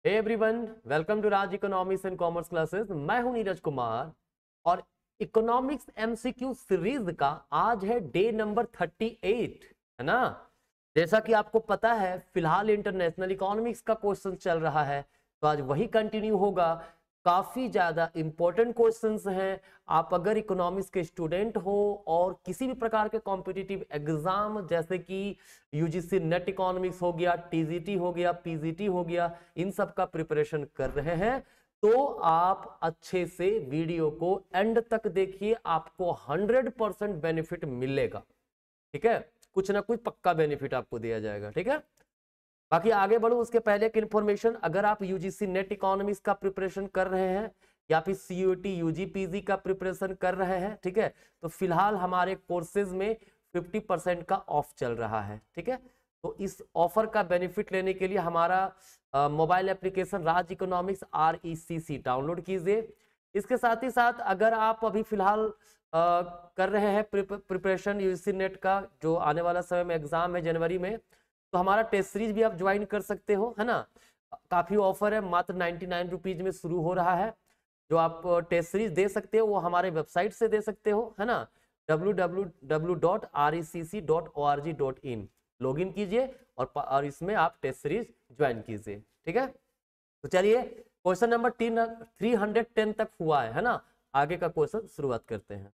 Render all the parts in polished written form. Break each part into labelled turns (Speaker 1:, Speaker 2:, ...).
Speaker 1: Hey everyone, welcome to Raj economics and commerce classes. मैं हूं नीरज कुमार और इकोनॉमिक्स एमसीक्यू सीरीज का आज है डे नंबर 38, है ना। जैसा कि आपको पता है फिलहाल इंटरनेशनल इकोनॉमिक्स का क्वेश्चन चल रहा है, तो आज वही कंटिन्यू होगा। काफी ज्यादा इंपॉर्टेंट क्वेश्चंस हैं। आप अगर इकोनॉमिक्स के स्टूडेंट हो और किसी भी प्रकार के कॉम्पिटिटिव एग्जाम जैसे कि यूजीसी नेट इकोनॉमिक्स हो गया, टीजीटी हो गया, पीजीटी हो गया, इन सब का प्रिपरेशन कर रहे हैं, तो आप अच्छे से वीडियो को एंड तक देखिए, आपको 100% बेनिफिट मिलेगा। ठीक है, कुछ ना कुछ पक्का बेनिफिट आपको दिया जाएगा। ठीक है, बाकी आगे बढ़ो उसके पहले एक इंफॉर्मेशन, अगर आप यूजीसी नेट इकोनॉमिक्स का प्रिपरेशन कर रहे हैं या फिर सीयूटी यूजीपीजी का प्रिपरेशन कर रहे हैं, ठीक है, तो फिलहाल हमारे कोर्सेज में 50% का ऑफ चल रहा है। ठीक है, तो इस ऑफर का बेनिफिट लेने के लिए हमारा मोबाइल एप्लीकेशन राज इकोनॉमिक्स RECC डाउनलोड कीजिए। इसके साथ ही साथ अगर आप अभी फिलहाल कर रहे हैं प्रिपरेशन यूजीसी नेट का, जो आने वाला समय में एग्जाम है जनवरी में, तो हमारा टेस्ट सीरीज भी आप ज्वाइन कर सकते हो, है ना। काफी ऑफर है, मात्र 99 रुपीज में शुरू हो रहा है। जो आप टेस्ट सीरीज दे सकते हो वो हमारे वेबसाइट से दे सकते हो, है ना। www.recc.org.in लॉगिन कीजिए और इसमें आप टेस्ट सीरीज ज्वाइन कीजिए। ठीक है, तो चलिए क्वेश्चन नंबर 310 तक हुआ है ना। आगे का क्वेश्चन शुरुआत करते हैं।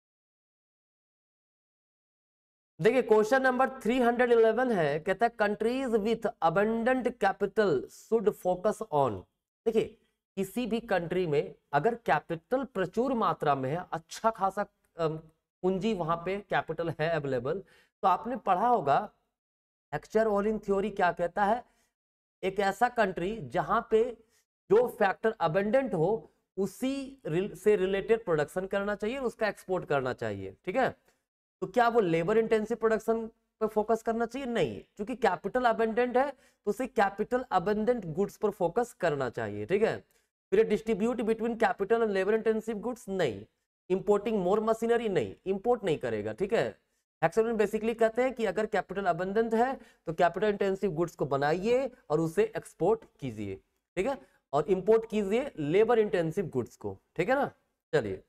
Speaker 1: देखिए क्वेश्चन नंबर 311 है, कहता है countries with abundant capital should focus on. देखिए किसी भी कंट्री में अगर कैपिटल प्रचुर मात्रा में है, अच्छा खासा पूंजी वहां पे कैपिटल है अवेलेबल, तो आपने पढ़ा होगा हेक्स्चर-ओलिन थ्योरी क्या कहता है। एक ऐसा कंट्री जहां पे जो फैक्टर अबंडेंट हो उसी से रिलेटेड प्रोडक्शन करना चाहिए, उसका एक्सपोर्ट करना चाहिए। ठीक है, तो क्या वो लेबर इंटेंसिव प्रोडक्शन पर फोकस करना चाहिए? नहीं, क्योंकि कैपिटल अबंडेंट है तो उसे कैपिटल अबंडेंट गुड्स पर फोकस करना चाहिए। ठीक है, फिर distribute between capital and labour intensive goods नहीं, इंपोर्टिंग मोर मशीनरी नहीं, इंपोर्ट नहीं करेगा। ठीक है, हेक्सेन बेसिकली कहते हैं कि अगर कैपिटल अबंडेंट है तो कैपिटल इंटेंसिव गुड्स को बनाइए और उसे एक्सपोर्ट कीजिए। ठीक है, और इंपोर्ट कीजिए लेबर इंटेंसिव गुड्स को। ठीक है ना। चलिए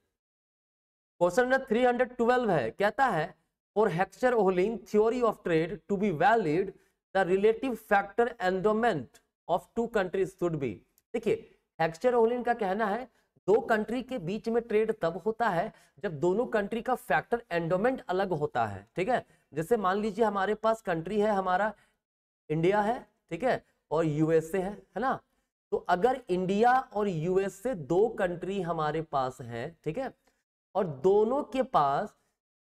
Speaker 1: क्वेश्चन नंबर 312 है, कहता है for Heckscher Ohlin theory of trade to be valid the relative factor endowment of two countries should be. देखिए हेक्स्चर-ओलिन का कहना है दो कंट्री के बीच में ट्रेड तब होता है जब दोनों कंट्री का फैक्टर एंडोमेंट अलग होता है। ठीक है, जैसे मान लीजिए हमारे पास कंट्री है, हमारा इंडिया है, ठीक है, और यूएसए है ना। तो अगर इंडिया और यूएसए दो कंट्री हमारे पास है, ठीक है, और दोनों के पास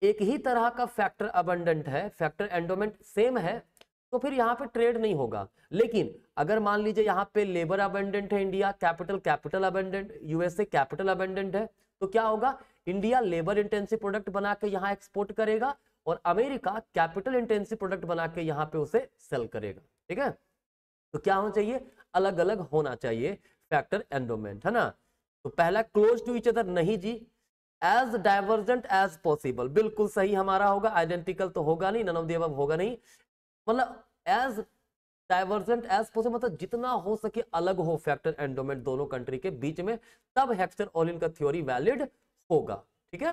Speaker 1: एक ही तरह का फैक्टर अबंडेंट है, फैक्टर एंडोमेंट सेम है, तो फिर यहां पे ट्रेड नहीं होगा। लेकिन अगर मान लीजिए यहां पे लेबर अबंडेंट है, India capital abundant, USA capital abundant है, तो क्या होगा, इंडिया लेबर इंटेंसिव प्रोडक्ट बना के यहां एक्सपोर्ट करेगा और अमेरिका कैपिटल इंटेंसिव प्रोडक्ट बना के यहां पे उसे सेल करेगा। ठीक है, तो क्या होना चाहिए, अलग अलग होना चाहिए फैक्टर एंडोमेंट, है ना। तो पहला क्लोज टू ईच अदर नहीं जी, एज डाइवर्जेंट एज पॉसिबल बिल्कुल सही हमारा होगा, आइडेंटिकल तो होगा नहीं, नन ऑफ द अबव होगा नहीं, मतलब एज डाइवर्जेंट एज पॉसिबल मतलब जितना हो सके अलग हो फैक्टर एंडोमेंट दोनों कंट्री के बीच में, तब हेक्स्चर-ओलिन का थ्योरी वैलिड होगा। ठीक है,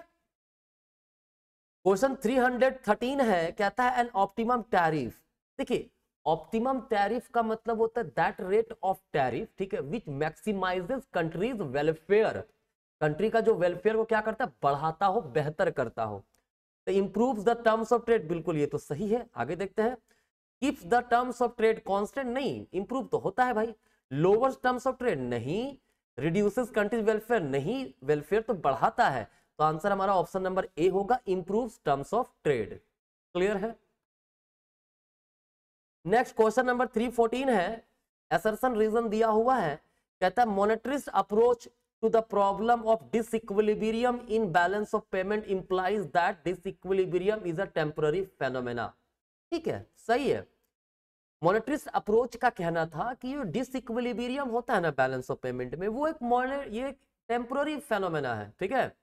Speaker 1: क्वेश्चन 313 है, कहता है एन ऑप्टिमम टैरिफ। देखिए ऑप्टिमम टैरिफ का मतलब होता है दैट रेट ऑफ टैरिफ, ठीक है, विच मैक्सिमाइजेस कंट्रीज वेलफेयर, कंट्री का जो वेलफेयर को क्या करता है, बढ़ाता हो, बेहतर करता हो। तो improves the terms of trade, बिल्कुल ये तो सही है। आगे देखते हैं, keeps the terms of trade constant, नहीं, इंप्रूव तो होता है भाई। लोअर्स टर्म्स ऑफ ट्रेड, नहीं। रिड्यूसेस कंट्रीज वेलफेयर, नहीं, वेलफेयर तो बढ़ाता है। तो आंसर हमारा ऑप्शन नंबर ए होगा, improves terms of trade. Clear है। नेक्स्ट क्वेश्चन नंबर 314 है, असर्शन रीजन दिया हुआ है, कहता है मोनेटरिस्ट approach to the problem of disequilibrium in balance of payment implies that disequilibrium is a temporary phenomena। ठीक है, सही है। मॉनेटरिस्ट अप्रोच का कहना था कि ये डिसइक्विलिब्रियम होता है ना बैलेंस ऑफ पेमेंट में, वो ये टेम्पररी फेनोमेना है। ठीक है,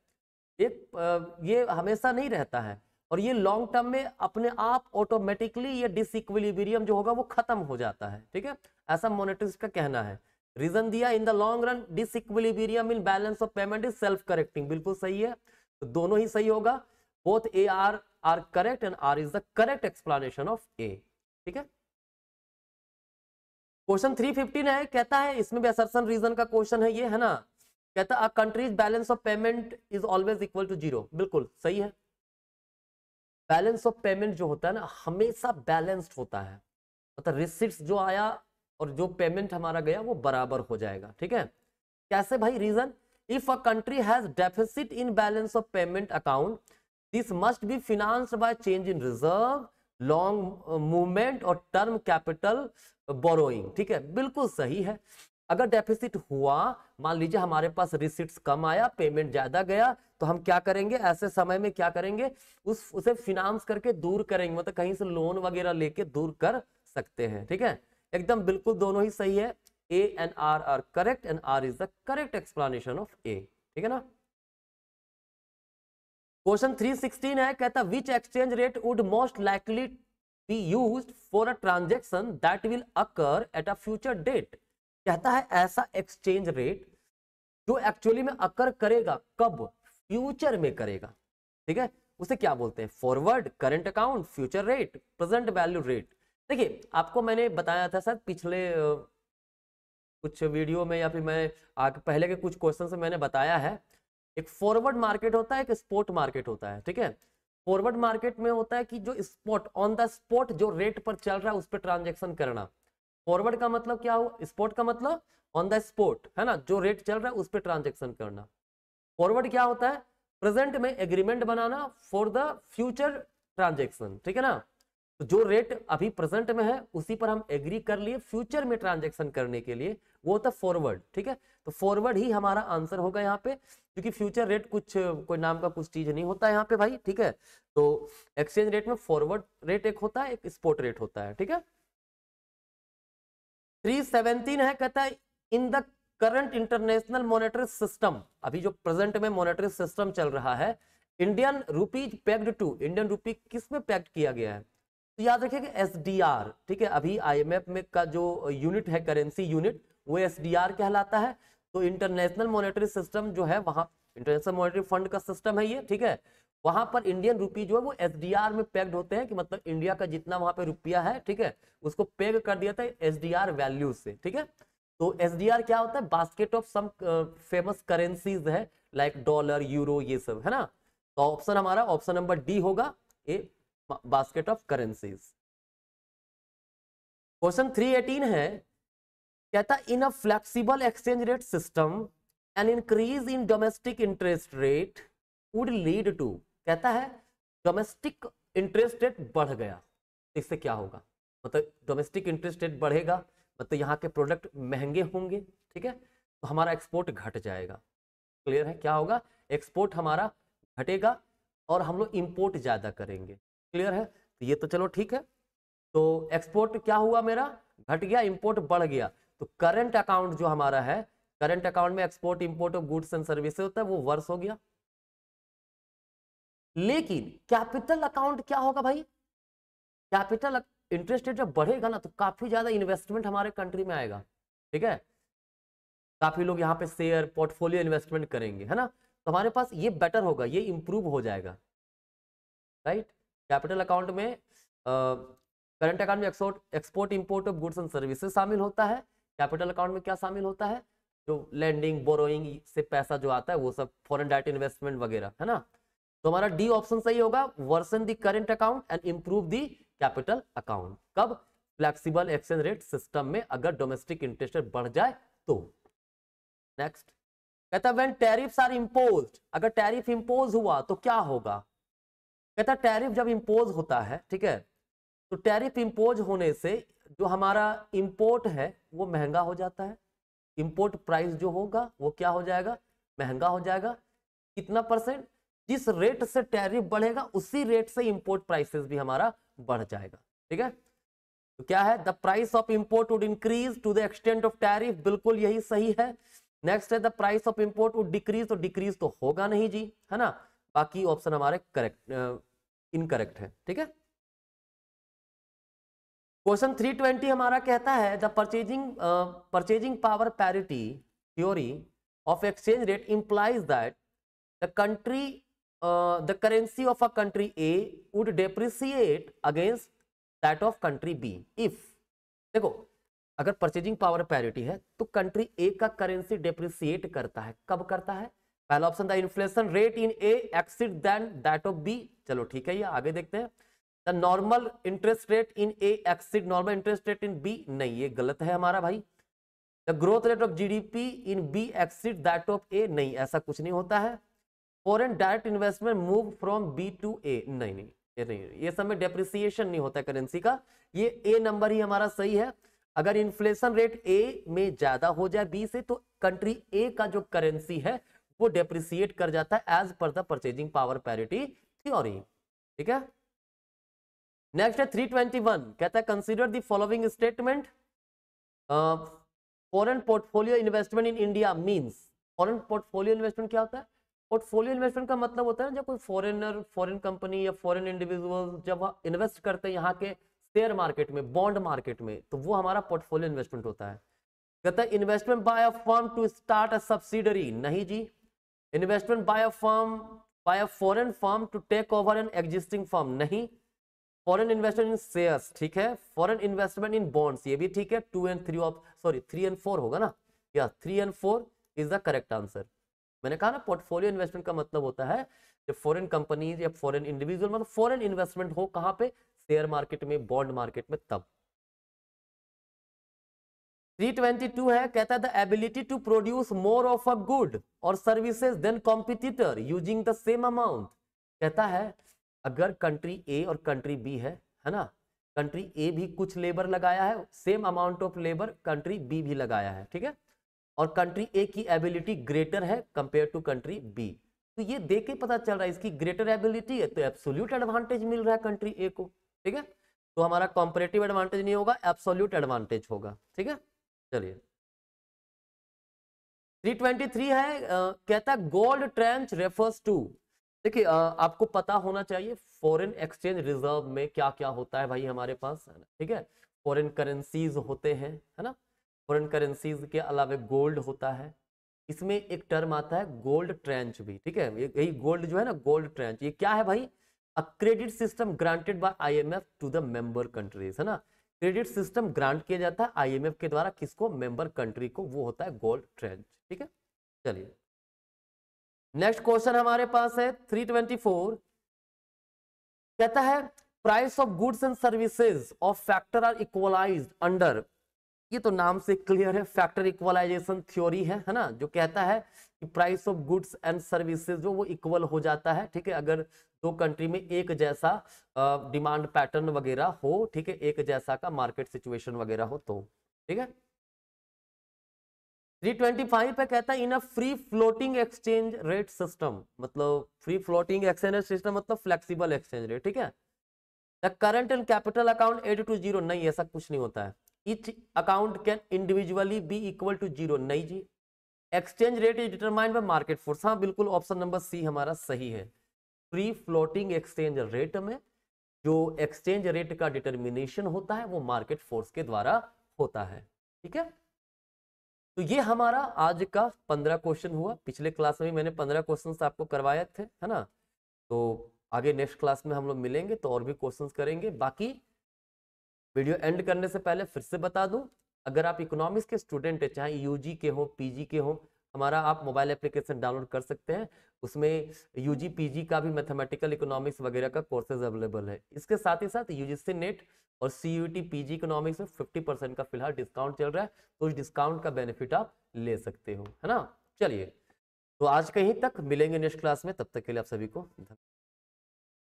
Speaker 1: ये हमेशा नहीं रहता है और ये लॉन्ग टर्म में अपने आप ऑटोमेटिकली ये डिसइक्विलिब्रियम जो होगा वो खत्म हो जाता है। ठीक है, ऐसा मॉनेटरिस्ट का कहना है। रीजन दिया in the long run disequilibrium in balance of payment is self correcting, बिल्कुल सही है, तो दोनों ही सही होगा, both A R correct and R is the correct explanation of A. ठीक है, क्वेश्चन 315 है, कहता है इसमें भी असर्शन रीजन का क्वेश्चन है ये, है ना, कहता है countries balance of payment is always equal to zero, बिल्कुल सही है, बैलेंस ऑफ पेमेंट जो होता है ना हमेशा बैलेंस्ड होता है, मतलब रिसिप्ट्स जो आया और जो पेमेंट हमारा गया वो बराबर हो जाएगा। ठीक है, कैसे भाई, reason if a country has deficit in balance of payment account this must be financed by change in reserve, long movement or term capital borrowing. ठीक है, बिल्कुल सही है, अगर डेफिसिट हुआ, मान लीजिए हमारे पास रिसिट्स कम आया, पेमेंट ज्यादा गया, तो हम क्या करेंगे, ऐसे समय में क्या करेंगे, उसे फिनांस करके दूर करेंगे, मतलब कहीं से लोन वगैरह लेके दूर कर सकते हैं। ठीक है, एकदम बिल्कुल दोनों ही सही है, A and R are correct and R is the correct explanation of A. ठीक है ना, क्वेश्चन 316 है, कहता which exchange rate would most likely be used for a transaction that will occur at a future date, कहता है ऐसा exchange rate जो actually में अकर करेगा, कब, फ्यूचर में करेगा। ठीक है, उसे क्या बोलते हैं, forward, current account, future rate, present value rate. देखिए आपको मैंने बताया था सर पिछले कुछ वीडियो में या फिर मैं आगे पहले के कुछ क्वेश्चन से मैंने बताया है, एक फॉरवर्ड मार्केट होता है, एक स्पॉट मार्केट होता है। ठीक है, फॉरवर्ड मार्केट में होता है कि जो स्पॉट ऑन द स्पॉट जो रेट पर चल रहा है उस पर ट्रांजेक्शन करना। फॉरवर्ड का मतलब क्या हुआ, स्पॉट का मतलब ऑन द स्पॉट, है ना, जो रेट चल रहा है उस पर ट्रांजेक्शन करना। फॉरवर्ड क्या होता है, प्रेजेंट में agreement banana for the future transaction. ठीक है ना, तो जो रेट अभी प्रेजेंट में है उसी पर हम एग्री कर लिए फ्यूचर में ट्रांजेक्शन करने के लिए, वो होता है फॉरवर्ड। ठीक है, तो फॉरवर्ड ही हमारा आंसर होगा यहाँ पे, क्योंकि फ्यूचर रेट कुछ कोई नाम का कुछ चीज नहीं होता है यहाँ पे भाई। ठीक है, तो एक्सचेंज रेट में फॉरवर्ड रेट एक होता है, एक स्पॉट रेट होता है। ठीक है, 317 है, कहता है in the current international monetary system, अभी जो प्रेजेंट में मॉनेटरी सिस्टम चल रहा है, Indian rupees pegged to, Indian rupee किस में पेग्ड किया गया है, तो याद रखिएगा एसडीआर। ठीक है, अभी आईएमएफ में का जो यूनिट है, करेंसी यूनिट, वो एसडीआर कहलाता है। तो इंटरनेशनल मॉनेटरी सिस्टम जो है वहां, इंटरनेशनल मॉनेटरी फंड का सिस्टम है ये। ठीक है, वहां पर इंडियन रुपी जो है वो एसडीआर में पेग्ड होते हैं, कि मतलब इंडिया का जितना वहां पे रुपया है, ठीक है, उसको पेग कर दिया था एसडीआर वैल्यू से। ठीक है, तो एसडीआर क्या होता है, basket of some famous currencies है, लाइक डॉलर, यूरो, ये सब, है ना। तो ऑप्शन हमारा ऑप्शन नंबर डी होगा, a basket of currencies. Question 318 है, कहता in a flexible exchange rate system an increase in domestic interest rate would lead to, कहता है डोमेस्टिक इंटरेस्ट रेट बढ़ गया, इससे क्या होगा, मतलब डोमेस्टिक इंटरेस्ट रेट बढ़ेगा, मतलब यहाँ के प्रोडक्ट महंगे होंगे। ठीक है, तो हमारा एक्सपोर्ट घट जाएगा। क्लियर है, क्या होगा, एक्सपोर्ट हमारा घटेगा और हम लोग इंपोर्ट ज्यादा करेंगे। क्लियर है, तो ये तो चलो ठीक है, तो एक्सपोर्ट क्या हुआ मेरा, घट गया, इंपोर्ट बढ़ गया, तो करंट अकाउंट जो हमारा है, करंट अकाउंट में export import of goods and services होता है, वो वर्स हो गया। लेकिन कैपिटल अकाउंट क्या होगा भाई, कैपिटल इंटरेस्ट रेट जब बढ़ेगा ना तो काफी ज्यादा इन्वेस्टमेंट हमारे कंट्री में आएगा। ठीक है, काफी लोग यहाँ पे शेयर पोर्टफोलियो इन्वेस्टमेंट करेंगे, है ना, तो हमारे पास ये बेटर होगा, ये इंप्रूव हो जाएगा। राइट, कैपिटल अकाउंट में करंट अकाउंट में export import of goods and services शामिल होता है, कैपिटल अकाउंट में क्या शामिल होता है, जो लैंडिंग बोरोइंग से पैसा जो आता है वो सब, फॉरेन डायरेक्ट इन्वेस्टमेंट वगैरह, है ना। तो हमारा डी ऑप्शन सही होगा, worsen the current account and improve the capital account, कब, फ्लेक्सिबल एक्सचेंज रेट सिस्टम में अगर डोमेस्टिक इंटरेस्ट रेट बढ़ जाए तो। नेक्स्ट, कहता है व्हेन टैरिफ्स आर इंपोज्ड, अगर टैरिफ इंपोज हुआ तो क्या होगा, कहता टैरिफ जब इंपोज होता है, ठीक है, तो टैरिफ इंपोज होने से जो हमारा इंपोर्ट है वो महंगा हो जाता है, इंपोर्ट प्राइस जो होगा वो क्या हो जाएगा, महंगा हो जाएगा। कितना परसेंट, जिस रेट से टैरिफ बढ़ेगा उसी रेट से इंपोर्ट प्राइसेस भी हमारा बढ़ जाएगा। ठीक है, तो क्या है, the price of import would increase to the extent of tariff, बिल्कुल यही सही है। नेक्स्ट है the price of import would decrease, तो डिक्रीज तो होगा नहीं जी, है ना, बाकी ऑप्शन हमारे करेक्ट इनकरेक्ट है। ठीक है, क्वेश्चन 320 हमारा कहता है the purchasing power parity theory of exchange rate implies that the currency of a country A would depreciate against that of country B if, देखो अगर परचेजिंग पावर पैरिटी है तो कंट्री ए का करेंसी डेप्रिसिएट करता है, कब करता है? पहला option the inflation rate in A exceed than that of B, चलो ठीक है, ये आगे देखते हैं। The normal interest rate in A exceed normal interest rate in B, नहीं ये गलत है हमारा भाई। The growth rate of GDP in B exceed that of A, नहीं ऐसा कुछ नहीं होता है। Foreign direct investment move from B to A, नहीं नहीं ये नहीं, ये समय डेप्रिसिएशन नहीं होता है करेंसी का, ये ए नंबर ही हमारा सही है। अगर इन्फ्लेशन रेट ए में ज्यादा हो जाए बी से तो कंट्री ए का जो करेंसी है वो डेप्रिसिएट कर जाता है as per the purchasing power parity theory, ठीक है। नेक्स्ट है 321, कहता है consider the following statement, foreign portfolio investment in India means, foreign portfolio investment क्या होता है? पोर्टफोलियो इन्वेस्टमेंट का मतलब होता है जब कोई फॉरेनर, फॉरेन कंपनी या फॉरेन इंडिविजुअल जब इन्वेस्ट करते हैं यहाँ के शेयर मार्केट में, बॉन्ड मार्केट में, तो वो हमारा पोर्टफोलियो इन्वेस्टमेंट होता है। कहता है investment by a firm to start a subsidiary, नहीं जी। Investment by a firm, by a foreign firm to take over an existing firm, नहीं। फॉरेन इन्वेस्टमेंट इन शेयर्स, ठीक है। फॉरेन इन्वेस्टमेंट इन बॉन्ड्स, ये भी ठीक है। 2 and 3 ऑफ, सॉरी 3 and 4 होगा ना, या 3 and 4 is the correct answer. मैंने कहा ना पोर्टफोलियो इन्वेस्टमेंट का मतलब होता है जब फॉरेन कंपनीज या फॉरेन इंडिविजुअल, मतलब फॉरेन इन्वेस्टमेंट हो, कहां पे? शेयर मार्केट में, बॉन्ड मार्केट में, तब। 322 है, कहता है the ability to produce more of a good or services than competitor using the same amount. कहता है अगर कंट्री ए और कंट्री बी है ना, कंट्री ए भी कुछ लेबर लगाया है, same amount of labour country B भी लगाया है, ठीक है, और कंट्री ए की एबिलिटी ग्रेटर है कंपेयर टू कंट्री बी, तो ये देख के पता चल रहा है इसकी ग्रेटर एबिलिटी है तो एब्सोल्यूट एडवांटेज मिल रहा है कंट्री ए को, ठीक है। तो हमारा कॉम्परेटिव एडवांटेज नहीं होगा, एब्सोल्यूट एडवांटेज होगा, ठीक है। चलिए 323 है, कहता है गोल्ड ट्रेंच रेफर्स टू, देखिए आपको पता होना चाहिए फॉरेन एक्सचेंज रिजर्व में क्या क्या होता है भाई हमारे पास, ठीक है। फॉरेन करेंसीज होते हैं, है ना, फॉरेन करेंसीज के अलावा गोल्ड होता है, इसमें एक टर्म आता है गोल्ड ट्रेंच भी, ठीक है। यही गोल्ड जो है ना, गोल्ड ट्रेंच, ये क्या है भाई? A credit system granted by IMF to the member countries, है ना। क्रेडिट सिस्टम ग्रांट किया जाता है आईएमएफ के द्वारा, किसको? मेंबर कंट्री को, वो होता है गोल्ड ट्रेंच, ठीक है। चलिए नेक्स्ट क्वेश्चन हमारे पास है 324, कहता है price of goods and services of factor are equalised under, ये तो नाम से क्लियर है, फैक्टर इक्वलाइजेशन थ्योरी है ना, जो कहता है कि price of goods and services जो वो इक्वल हो जाता है, ठीक है, अगर दो कंट्री में एक जैसा डिमांड पैटर्न वगैरह हो, ठीक है, एक जैसा का मार्केट सिचुएशन वगैरह हो तो, ठीक है। 325 पे कहता है in a free floating exchange rate system, मतलब फ्री फ्लोटिंग एक्सचेंज सिस्टम मतलब फ्लेक्सिबल एक्सचेंज रेट, ठीक है। The current and capital account 8 to 0, नहीं ऐसा कुछ नहीं होता है। Each account can individually be equal to 0, नहीं जी। Exchange rate is determined by market force, हाँ बिल्कुल ऑप्शन नंबर सी हमारा सही है। फ्री फ्लोटिंग एक्सचेंज रेट में जो एक्सचेंज रेट का डिटर्मिनेशन होता है वो मार्केट फोर्स के द्वारा होता है, ठीक है। तो ये हमारा आज का 15 क्वेश्चन हुआ, पिछले क्लास में मैंने 15 क्वेश्चन आपको करवाए थे, है ना। तो आगे नेक्स्ट क्लास में हम लोग मिलेंगे तो और भी क्वेश्चन करेंगे। बाकी वीडियो एंड करने से पहले फिर से बता दूं, अगर आप इकोनॉमिक्स के स्टूडेंट है, चाहे यूजी के हो, पीजी के हो, हमारा आप मोबाइल एप्लीकेशन डाउनलोड कर सकते हैं, उसमें यूजी पीजी का भी मैथमेटिकल इकोनॉमिक्स वगैरह का कोर्सेज अवेलेबल है। इसके साथ ही साथ यूजीसी नेट और सीयूटी पीजी इकोनॉमिक्स में 50% का फिलहाल डिस्काउंट चल रहा है, तो उस डिस्काउंट का बेनिफिट आप ले सकते हो, है ना। चलिए तो आज कहीं तक मिलेंगे नेक्स्ट क्लास में, तब तक के लिए आप सभी को